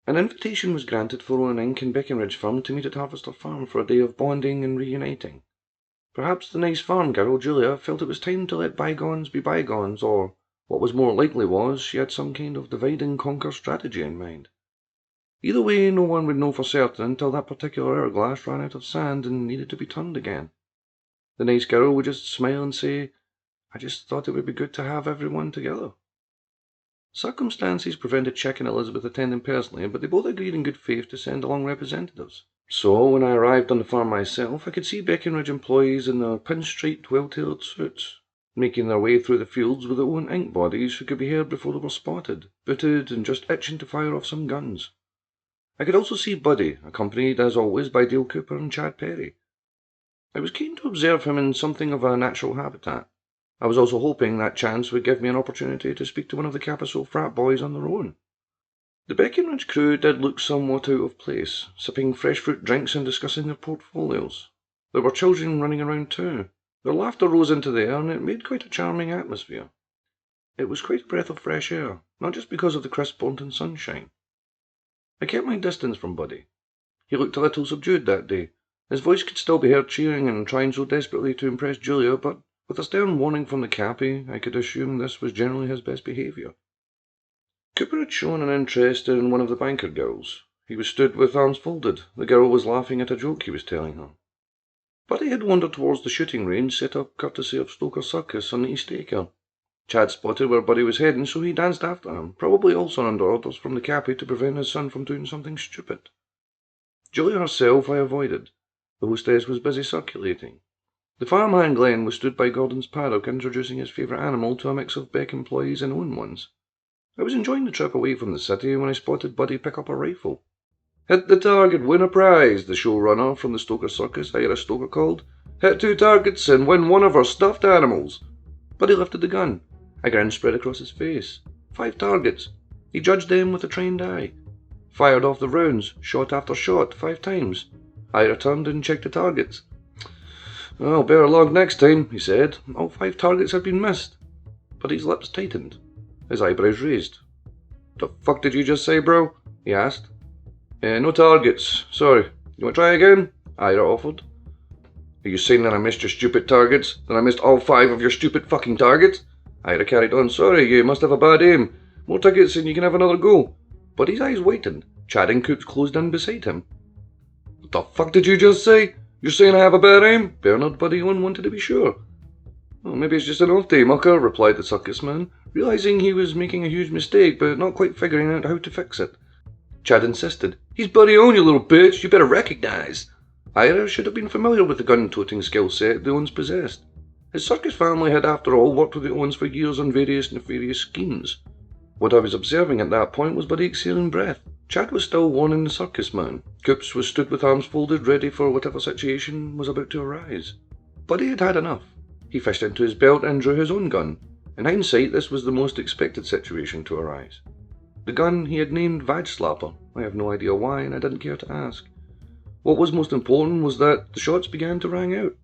An invitation was granted for Owen Inc. and Breckenridge firm to meet at Harvester Farm for a day of bonding and reuniting. Perhaps the nice farm girl, Julia, felt it was time to let bygones be bygones, or, what was more likely was, she had some kind of divide-and-conquer strategy in mind. Either way, no one would know for certain until that particular hourglass ran out of sand and needed to be turned again. The nice girl would just smile and say, "I just thought it would be good to have everyone together." Circumstances prevented Chick and Elizabeth attending personally, but they both agreed in good faith to send along representatives. So, when I arrived on the farm myself, I could see Breckenridge employees in their pinstriped, well-tailored suits, making their way through the fields with their own ink bodies who could be heard before they were spotted, booted, and just itching to fire off some guns. I could also see Buddy, accompanied, as always, by Dale Cooper and Chad Perry. I was keen to observe him in something of a natural habitat. I was also hoping that chance would give me an opportunity to speak to one of the Capital frat boys on their own. The Breckenridge crew did look somewhat out of place, sipping fresh fruit drinks and discussing their portfolios. There were children running around too. Their laughter rose into the air, and it made quite a charming atmosphere. It was quite a breath of fresh air, not just because of the crisp Bournemouth sunshine. I kept my distance from Buddy. He looked a little subdued that day. His voice could still be heard cheering and trying so desperately to impress Julia, but with a stern warning from the cappy, I could assume this was generally his best behaviour. Cooper had shown an interest in one of the banker girls. He was stood with arms folded. The girl was laughing at a joke he was telling her. Buddy had wandered towards the shooting range set up courtesy of Stoker Circus on the East Acre. Chad spotted where Buddy was heading, so he danced after him, probably also under orders from the cappy to prevent his son from doing something stupid. Julia herself I avoided. The hostess was busy circulating. The farmhand Glenn was stood by Gordon's paddock introducing his favourite animal to a mix of Beck employees and Owen ones. I was enjoying the trip away from the city when I spotted Buddy pick up a rifle. "Hit the target, win a prize," the showrunner from the Stoker Circus, Ira Stoker, called. "Hit 2 targets and win one of our stuffed animals." Buddy lifted the gun. A grin spread across his face. 5 targets. He judged them with a trained eye. Fired off the rounds, shot after shot, 5 times. Ira turned and checked the targets. "Well, better luck next time," he said. All 5 targets had been missed. Buddy's lips tightened. His eyebrows raised. "The fuck did you just say, bro?" he asked. No targets. Sorry. You want to try again?" Ira offered. "Are you saying that I missed your stupid targets? That I missed all 5 of your stupid fucking targets?" Ira carried on. "Sorry, you must have a bad aim. More tickets and you can have another go." Buddy's eyes whitened. Chad and Coops closed in beside him. "What the fuck did you just say? You're saying I have a bad aim?" Bernard Buddy Owen wanted to be sure. "Well, maybe it's just an off day, mucker," replied the circus man, realising he was making a huge mistake but not quite figuring out how to fix it. Chad insisted. "He's Buddy Owen, you little bitch. You better recognise." Ira should have been familiar with the gun-toting skill set the Owens possessed. His circus family had, after all, worked with the Owens for years on various nefarious schemes. What I was observing at that point was Buddy exhaling breath. Chad was still warning the circus man. Coops was stood with arms folded, ready for whatever situation was about to arise. Buddy had had enough. He fished into his belt and drew his own gun. In hindsight, this was the most expected situation to arise. The gun he had named Vag Slapper. I have no idea why, and I didn't care to ask. What was most important was that the shots began to ring out.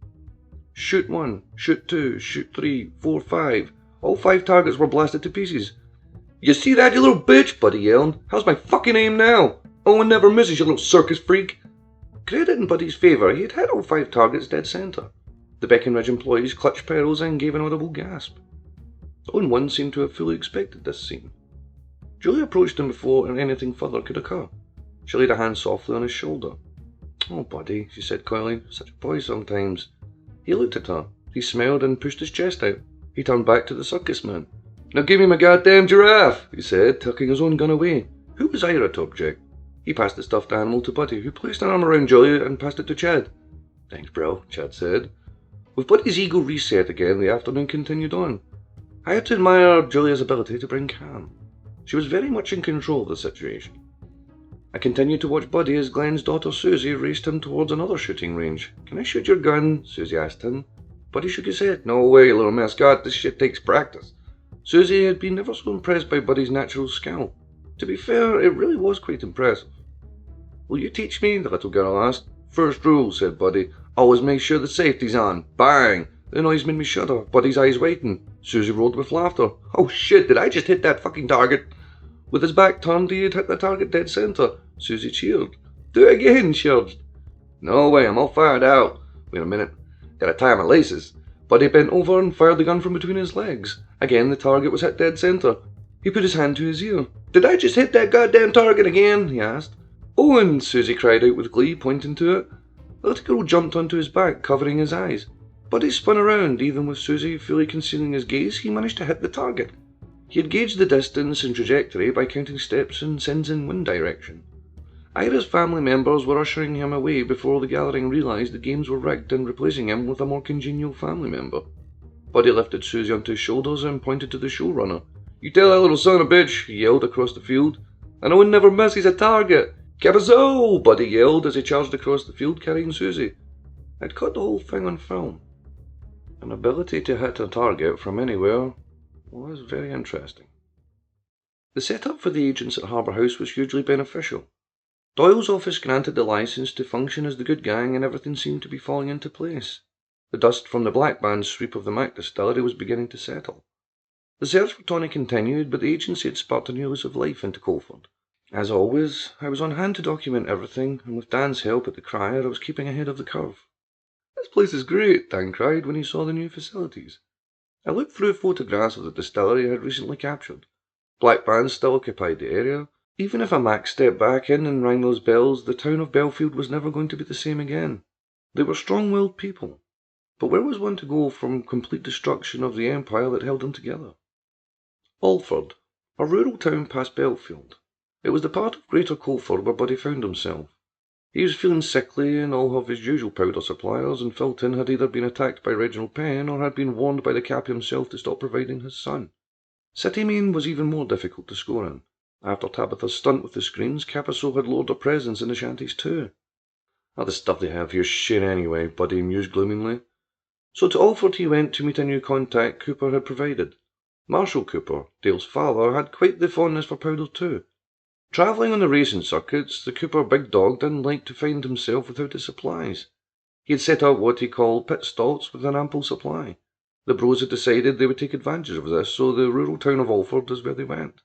Shoot 1, shoot 2, shoot 3, 4, 5. All 5 targets were blasted to pieces. "You see that, you little bitch?" Buddy yelled. "How's my fucking aim now? Owen never misses, you little circus freak." Credit in Buddy's favour, he had hit all 5 targets dead centre. The Breckenridge employees clutched pearls and gave an audible gasp. Owen one seemed to have fully expected this scene. Julia approached him before anything further could occur. She laid a hand softly on his shoulder. "Oh, Buddy," she said coyly, "such a boy sometimes." He looked at her. He smiled and pushed his chest out. He turned back to the circus man. "Now give me my goddamn giraffe," he said, tucking his own gun away. Who was Ira to object? He passed the stuffed animal to Buddy, who placed an arm around Julia and passed it to Chad. "Thanks, bro," Chad said. With Buddy's ego reset again, the afternoon continued on. I had to admire Julia's ability to bring calm. She was very much in control of the situation. I continued to watch Buddy as Glenn's daughter Susie raced him towards another shooting range. "Can I shoot your gun?" Susie asked him. Buddy shook his head. "No way, little mascot, this shit takes practice." Susie had been never so impressed by Buddy's natural skill. To be fair, it really was quite impressive. "Will you teach me?" the little girl asked. "First rule," said Buddy, "always make sure the safety's on." Bang! The noise made me shudder. Buddy's eyes widened. Susie roared with laughter. "Oh shit, did I just hit that fucking target?" With his back turned, he had hit the target dead centre. Susie cheered. Do it again, she urged. No way, I'm all fired out. Wait a minute. Gotta tie my laces. Buddy bent over and fired the gun from between his legs. Again, the target was hit dead centre. He put his hand to his ear. Did I just hit that goddamn target again? He asked. Owens, Susie cried out with glee, pointing to it. The little girl jumped onto his back, covering his eyes. Buddy spun around. Even with Susie fully concealing his gaze, he managed to hit the target. He had gauged the distance and trajectory by counting steps and sensing wind direction. Ira's family members were ushering him away before the gathering realised the games were rigged and replacing him with a more congenial family member. Buddy lifted Susie onto his shoulders and pointed to the showrunner. You tell that little son of a bitch, he yelled across the field. And Owen never misses a target. Cabazo! Buddy yelled as he charged across the field carrying Susie. I'd caught the whole thing on film. An ability to hit a target from anywhere was very interesting. The setup for the agents at Harbour House was hugely beneficial. Doyle's office granted the licence to function as the good gang and everything seemed to be falling into place. The dust from the Black Band's sweep of the Mac distillery was beginning to settle. The search for Tony continued, but the agency had sparked a new lease of life into Allford. As always, I was on hand to document everything, and with Dan's help at the Crier, I was keeping ahead of the curve. This place is great, Dan cried when he saw the new facilities. I looked through photographs of the distillery I had recently captured. Black Bands still occupied the area. Even if a Mac stepped back in and rang those bells, the town of Belfield was never going to be the same again. They were strong-willed people. But where was one to go from complete destruction of the empire that held them together? Allford, a rural town past Belfield. It was the part of Greater Colford where Buddy found himself. He was feeling sickly, and all of his usual powder suppliers in Filton had either been attacked by Reginald Penn or had been warned by the Cappy himself to stop providing his son. City Main was even more difficult to score in. After Tabitha's stunt with the screens, Capiso had lowered their presence in the shanties too. Ah, the stuff they have here's shit anyway, Buddy mused gloomingly. So to Allford he went to meet a new contact Cooper had provided. Marshall Cooper, Dale's father, had quite the fondness for powder too. Travelling on the racing circuits, the Cooper big dog didn't like to find himself without his supplies. He had set up what he called pit stalls with an ample supply. The bros had decided they would take advantage of this, so the rural town of Allford is where they went.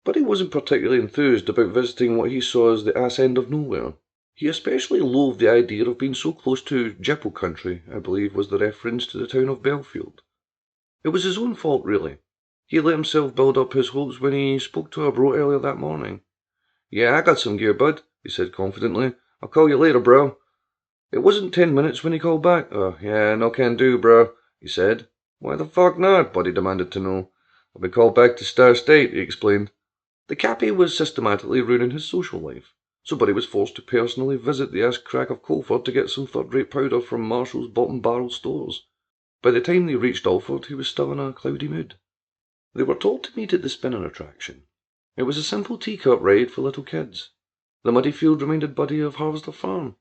But he wasn't particularly enthused about visiting what he saw as the ass end of nowhere. He especially loathed the idea of being so close to Jippo country, I believe was the reference to the town of Belfield. It was his own fault, really. He had let himself build up his hopes when he spoke to a bro earlier that morning. Yeah, I got some gear, bud, he said confidently. I'll call you later, bro. It wasn't 10 minutes when he called back. Oh, yeah, no can do, bro, he said. Why the fuck not? Buddy demanded to know. I'll be called back to Star State, he explained. The Cappy was systematically ruining his social life, so Buddy was forced to personally visit the ass-crack of Colford to get some third-rate powder from Marshall's bottom-barrel stores. By the time they reached Allford, he was still in a cloudy mood. They were told to meet at the spinning attraction. It was a simple teacup ride for little kids. The muddy field reminded Buddy of Harvester Farm.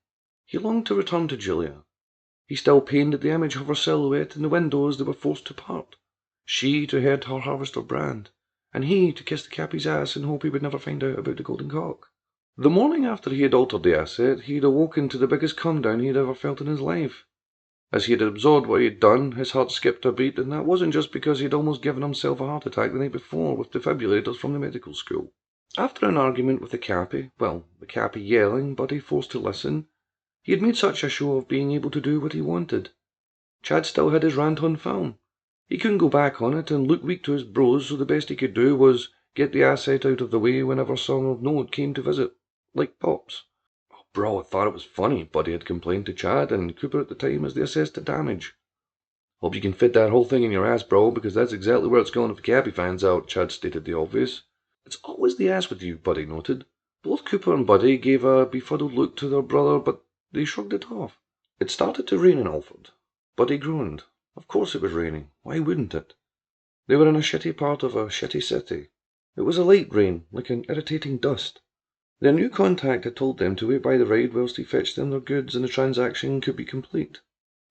He longed to return to Julia. He still pained at the image of her silhouette in the windows they were forced to part. She to head her Harvester brand, and he to kiss the Cappy's ass and hope he would never find out about the golden cock. The morning after he had altered the asset, he had awoken to the biggest come-down he had ever felt in his life. As he had absorbed what he had done, his heart skipped a beat, and that wasn't just because he had almost given himself a heart attack the night before with defibrillators from the medical school. After an argument with the Cappy, the Cappy yelling, Buddy forced to listen, he had made such a show of being able to do what he wanted. Chad still had his rant on film. He couldn't go back on it and look weak to his bros, so the best he could do was get the asset out of the way whenever Song of Note came to visit, like Pops. Oh, bro, I thought it was funny, Buddy had complained to Chad and Cooper at the time as they assessed the damage. Hope you can fit that whole thing in your ass, bro, because that's exactly where it's going if the Cappy finds out, Chad stated the obvious. It's always the ass with you, Buddy noted. Both Cooper and Buddy gave a befuddled look to their brother, but they shrugged it off. It started to rain in Allford. Buddy groaned. Of course it was raining. Why wouldn't it? They were in a shitty part of a shitty city. It was a light rain, like an irritating dust. Their new contact had told them to wait by the ride whilst he fetched them their goods and the transaction could be complete.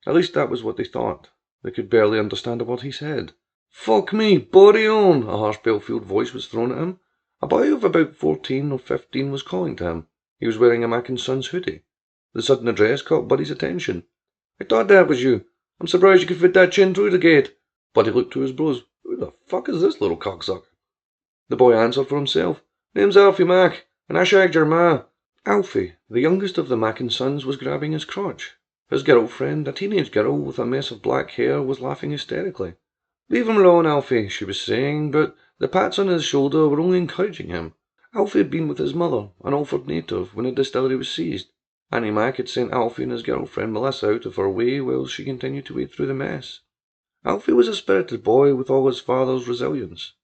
At least that was what they thought. They could barely understand a word he said. Fuck me, Buddy Owen! A harsh Belfield voice was thrown at him. A boy of about 14 or 15 was calling to him. He was wearing a Mac and Sons hoodie. The sudden address caught Buddy's attention. I thought that was you. I'm surprised you could fit that chin through the gate. Buddy looked to his bros. Who the fuck is this little cocksucker? The boy answered for himself. "Name's Alfie Mack, and I shagged your ma." Alfie, the youngest of the Mackin sons, was grabbing his crotch. His girlfriend, a teenage girl with a mess of black hair, was laughing hysterically. "Leave him alone, Alfie," she was saying, but the pats on his shoulder were only encouraging him. Alfie had been with his mother, an Allford native, when the distillery was seized. Annie Mac had sent Alfie and his girlfriend Melissa out of her way while she continued to wade through the mess. Alfie was a spirited boy with all his father's resilience.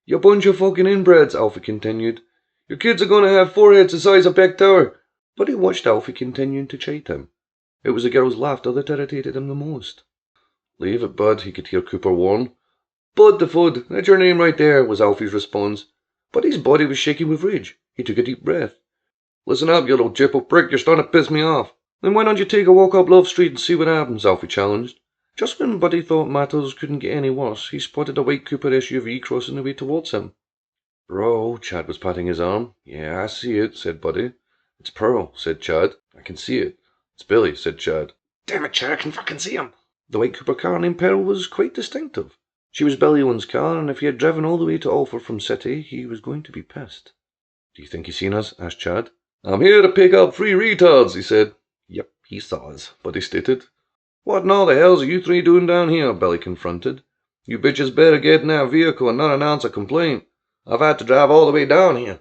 "You bunch of fucking inbreds," Alfie continued. "Your kids are going to have foreheads the size of Beck Tower." But he watched Alfie continuing to chide him. It was the girl's laughter that irritated him the most. "Leave it, Bud," he could hear Cooper warn. "Bud the Fud, that's your name right there," was Alfie's response. Buddy's body was shaking with rage. He took a deep breath. "Listen up, you little jippo prick, you're starting to piss me off." "Then why don't you take a walk up Love Street and see what happens?" Alfie challenged. Just when Buddy thought matters couldn't get any worse, he spotted a white Cooper SUV crossing the way towards him. "Bro," Chad was patting his arm. "Yeah, I see it," said Buddy. "It's Pearl," said Chad. "I can see it." "It's Billy," said Chad. "Damn it, Chad, I can fucking see him." The white Cooper car named Pearl was quite distinctive. She was Billy Owen's car, and if he had driven all the way to Allford from City, he was going to be pissed. "Do you think he's seen us?" asked Chad. "I'm here to pick up 3 retards," he said. "Yep, he saw us," Buddy stated. "What in all the hells are you 3 doing down here?" Billy confronted. "You bitches better get in that vehicle and not announce a complaint. I've had to drive all the way down here.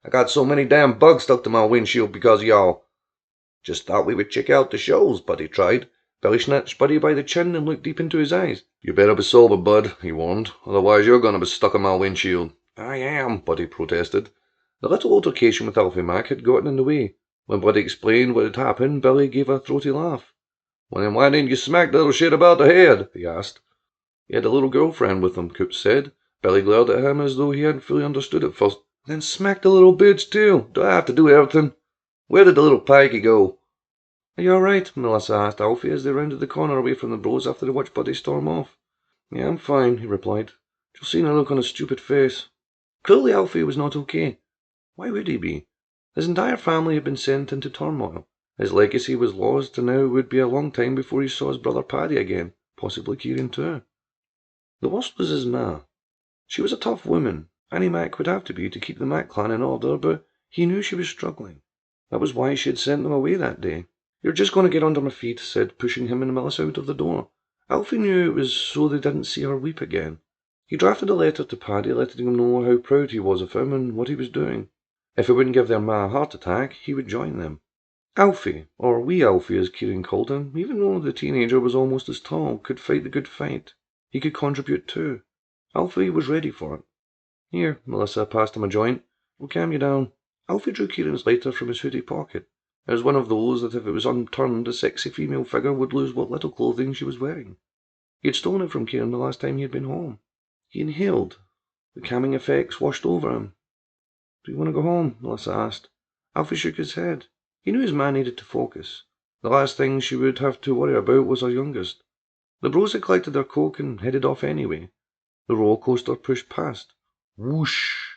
I got so many damn bugs stuck to my windshield because of y'all." "Just thought we would check out the shows," Buddy tried. Billy snatched Buddy by the chin and looked deep into his eyes. "You better be sober, Bud," he warned. "Otherwise you're going to be stuck on my windshield." "I am," Buddy protested. The little altercation with Alfie Mac had gotten in the way. When Buddy explained what had happened, Billy gave a throaty laugh. "Well, then why didn't you smack the little shit about the head?" he asked. "He had a little girlfriend with him," Coop said. Billy glared at him as though he hadn't fully understood at first. "Then smack the little bitch too. Do I have to do everything? Where did the little pikey go?" "Are you alright?" Melissa asked Alfie as they rounded the corner away from the bros after they watched Buddy storm off. "Yeah, I'm fine," he replied. "Just seen a look on his stupid face." Clearly Alfie was not okay. Why would he be? His entire family had been sent into turmoil. His legacy was lost, and now it would be a long time before he saw his brother Paddy again, possibly Kieran too. The worst was his ma. She was a tough woman. Annie Mac would have to be to keep the Mac clan in order, but he knew she was struggling. That was why she had sent them away that day. "You're just going to get under my feet," said, pushing him and Melissa out of the door. Alfie knew it was so they didn't see her weep again. He drafted a letter to Paddy letting him know how proud he was of him and what he was doing. If he wouldn't give their ma a heart attack, he would join them. Alfie, or wee Alfie as Kieran called him, even though the teenager was almost as tall, could fight the good fight. He could contribute too. Alfie was ready for it. "Here," Melissa passed him a joint. "We'll calm you down." Alfie drew Kieran's lighter from his hoodie pocket. It was one of those that if it was unturned, the sexy female figure would lose what little clothing she was wearing. He had stolen it from Kieran the last time he had been home. He inhaled. The calming effects washed over him. "Do you want to go home?" Melissa asked. Alfie shook his head. He knew his man needed to focus. The last thing she would have to worry about was her youngest. The bros had collected their coke and headed off anyway. The roller coaster pushed past. Whoosh!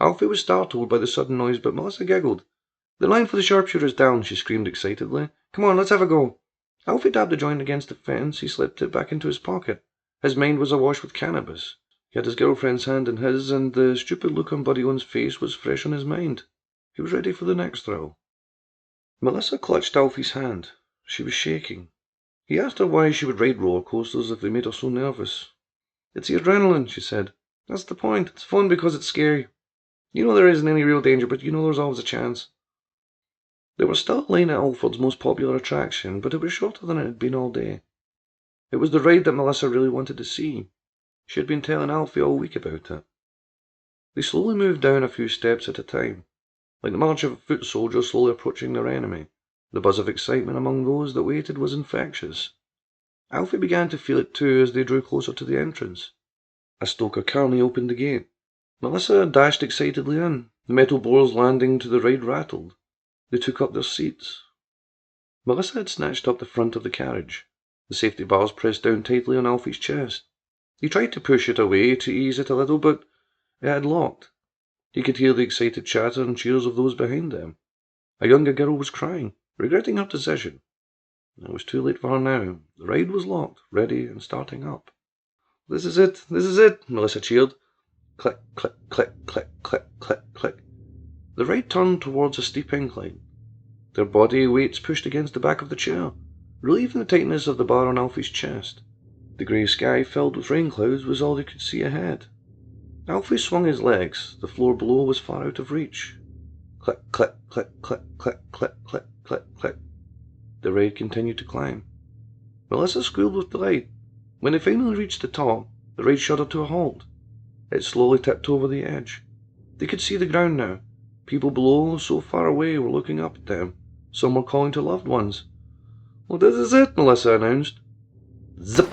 Alfie was startled by the sudden noise, but Melissa giggled. "The line for the sharpshooter's down," she screamed excitedly. "Come on, let's have a go." Alfie dabbed the joint against the fence. He slipped it back into his pocket. His mind was awash with cannabis. He had his girlfriend's hand in his, and the stupid look on Buddy Owen's face was fresh on his mind. He was ready for the next thrill. Melissa clutched Alfie's hand. She was shaking. He asked her why she would ride roller coasters if they made her so nervous. "It's the adrenaline," she said. "That's the point. It's fun because it's scary. You know there isn't any real danger, but you know there's always a chance." There was still a line at Allford's most popular attraction, but it was shorter than it had been all day. It was the ride that Melissa really wanted to see. She had been telling Alfie all week about it. They slowly moved down a few steps at a time, like the march of a foot soldier slowly approaching their enemy. The buzz of excitement among those that waited was infectious. Alfie began to feel it too as they drew closer to the entrance. A stoker carny opened the gate. Melissa dashed excitedly in. The metal doors landing to the ride rattled. They took up their seats. Melissa had snatched up the front of the carriage. The safety bars pressed down tightly on Alfie's chest. He tried to push it away to ease it a little, but it had locked. He could hear the excited chatter and cheers of those behind them. A younger girl was crying, regretting her decision. It was too late for her now. The ride was locked, ready and starting up. "This is it! This is it!" Melissa cheered. Click, click, click, click, click, click, click. The raid turned towards a steep incline. Their body weights pushed against the back of the chair, relieving the tightness of the bar on Alfie's chest. The grey sky filled with rain clouds was all they could see ahead. Alfie swung his legs. The floor below was far out of reach. Click, click, click, click, click, click, click, click, click. The raid continued to climb. Melissa squealed with delight. When they finally reached the top, the raid shuddered to a halt. It slowly tipped over the edge. They could see the ground now. People below, so far away, were looking up at them. Some were calling to loved ones. "Well, this is it," Melissa announced. Zip!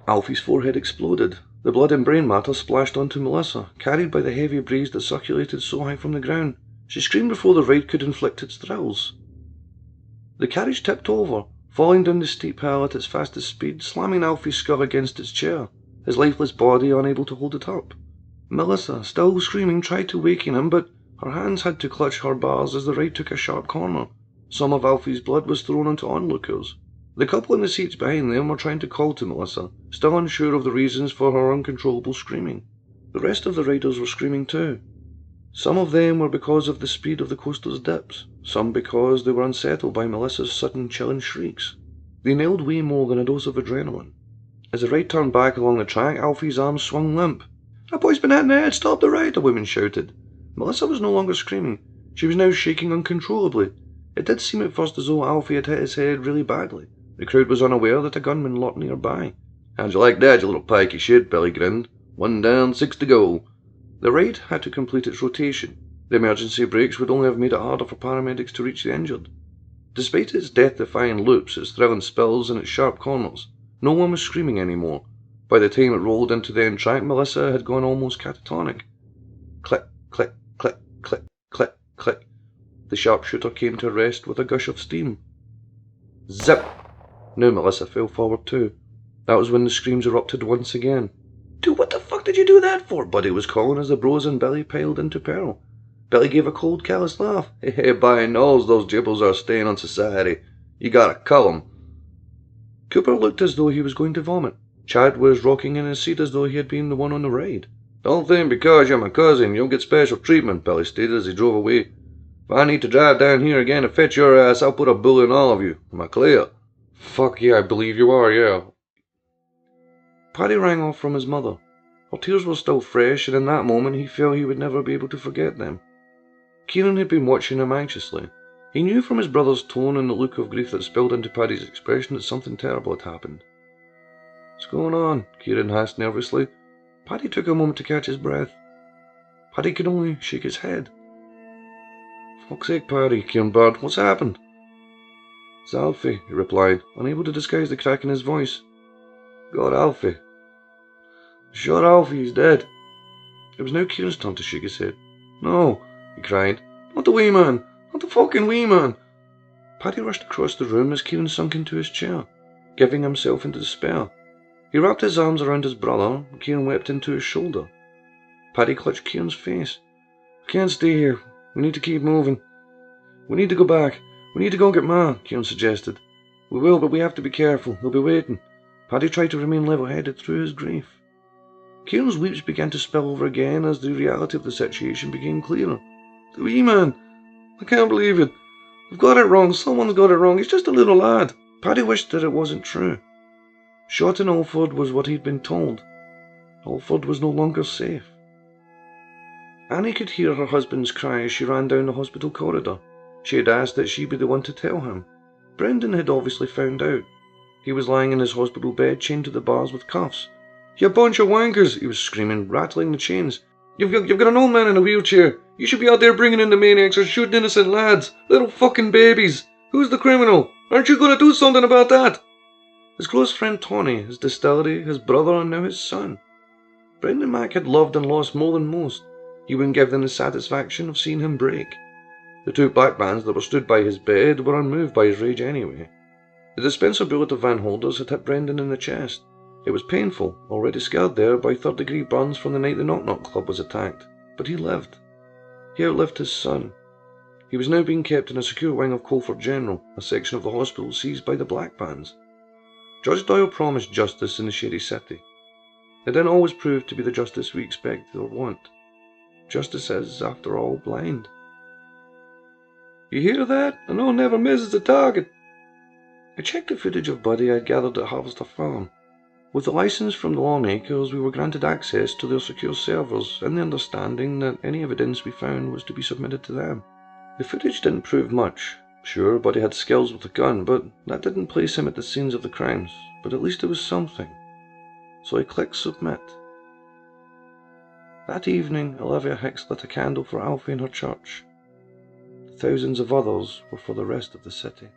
Alfie's forehead exploded. The blood and brain matter splashed onto Melissa, carried by the heavy breeze that circulated so high from the ground. She screamed before the raid could inflict its thrills. The carriage tipped over, falling down the steep hill at its fastest speed, slamming Alfie's skull against its chair, his lifeless body unable to hold it up. Melissa, still screaming, tried to waken him, but her hands had to clutch her bars as the raid took a sharp corner. Some of Alfie's blood was thrown onto onlookers. The couple in the seats behind them were trying to call to Melissa, still unsure of the reasons for her uncontrollable screaming. The rest of the riders were screaming too. Some of them were because of the speed of the coaster's dips, some because they were unsettled by Melissa's sudden chilling shrieks. They nailed way more than a dose of adrenaline. As the ride turned back along the track, Alfie's arms swung limp. "That boy's been hit in the head, stop the ride," a woman shouted. Melissa was no longer screaming. She was now shaking uncontrollably. It did seem at first as though Alfie had hit his head really badly. The crowd was unaware that a gunman lurked nearby. "How'd you like that, you little pikey shit?" Billy grinned. "1 down, 6 to go." The raid had to complete its rotation. The emergency brakes would only have made it harder for paramedics to reach the injured. Despite its death-defying loops, its thrilling spills, and its sharp corners, no one was screaming anymore. By the time it rolled into the end track, Melissa had gone almost catatonic. Click, click, click, click, click, click. The sharpshooter came to rest with a gush of steam. Zip! Now Melissa fell forward too. That was when the screams erupted once again. "Dude, what the fuck did you do that for?" Buddy was calling as the bros and Billy piled into peril. Billy gave a cold, callous laugh. "Hey, by knows those gibbos are staying on society. You gotta cull 'em." Cooper looked as though he was going to vomit. Chad was rocking in his seat as though he had been the one on the ride. "Don't think because you're my cousin you'll get special treatment," Billy stated as he drove away. "If I need to drive down here again to fetch your ass, I'll put a bullet in all of you. Am I clear?" "Fuck yeah, I believe you are, yeah." Paddy rang off from his mother. Her tears were still fresh, and in that moment he felt he would never be able to forget them. Kieran had been watching him anxiously. He knew from his brother's tone and the look of grief that spilled into Paddy's expression that something terrible had happened. "What's going on?" Kieran asked nervously. Paddy took a moment to catch his breath. Paddy could only shake his head. "Fuck's sake, Paddy," Kieran barred. "What's happened?" "It's Alfie," he replied, unable to disguise the crack in his voice. "God, Alfie. Shot Alfie, he's dead." It was now Kieran's turn to shake his head. "No," he cried. "Not the wee man. Not the fucking wee man." Paddy rushed across the room as Kieran sunk into his chair, giving himself into despair. He wrapped his arms around his brother, and Kieran wept into his shoulder. Paddy clutched Kieran's face. "I can't stay here. We need to keep moving. We need to go back. We need to go and get Ma," Kieran suggested. "We will, but we have to be careful. They'll be waiting." Paddy tried to remain level-headed through his grief. Kieran's weeps began to spill over again as the reality of the situation became clearer. "The wee man! I can't believe it. I've got it wrong. Someone's got it wrong. He's just a little lad." Paddy wished that it wasn't true. Shot in Allford was what he'd been told. Allford was no longer safe. Annie could hear her husband's cry as she ran down the hospital corridor. She had asked that she be the one to tell him. Brendan had obviously found out. He was lying in his hospital bed, chained to the bars with cuffs. "You bunch of wankers!" he was screaming, rattling the chains. You've got an old man in a wheelchair. You should be out there bringing in the maniacs or shooting innocent lads. Little fucking babies. Who's the criminal? Aren't you going to do something about that?" His close friend Tony, his distillery, his brother, and now his son. Brendan Mac had loved and lost more than most. He wouldn't give them the satisfaction of seeing him break. The two black bands that were stood by his bed were unmoved by his rage anyway. The dispenser bullet of Van Holder's had hit Brendan in the chest. It was painful, already scarred there by third-degree burns from the night the Knock Knock Club was attacked. But he lived. He outlived his son. He was now being kept in a secure wing of Colford General, a section of the hospital seized by the black bands. Judge Doyle promised justice in the Shady City. It didn't always prove to be the justice we expected or want. Justice is, after all, blind. You hear that? I know never misses the target. I checked the footage of Buddy I'd gathered at Harvester Farm. With the license from the lawmakers, we were granted access to their secure servers, in the understanding that any evidence we found was to be submitted to them. The footage didn't prove much. Sure, Buddy had skills with a gun, but that didn't place him at the scenes of the crimes. But at least it was something. So I clicked submit. That evening, Olivia Hicks lit a candle for Alfie in her church. Thousands of others were for the rest of the city.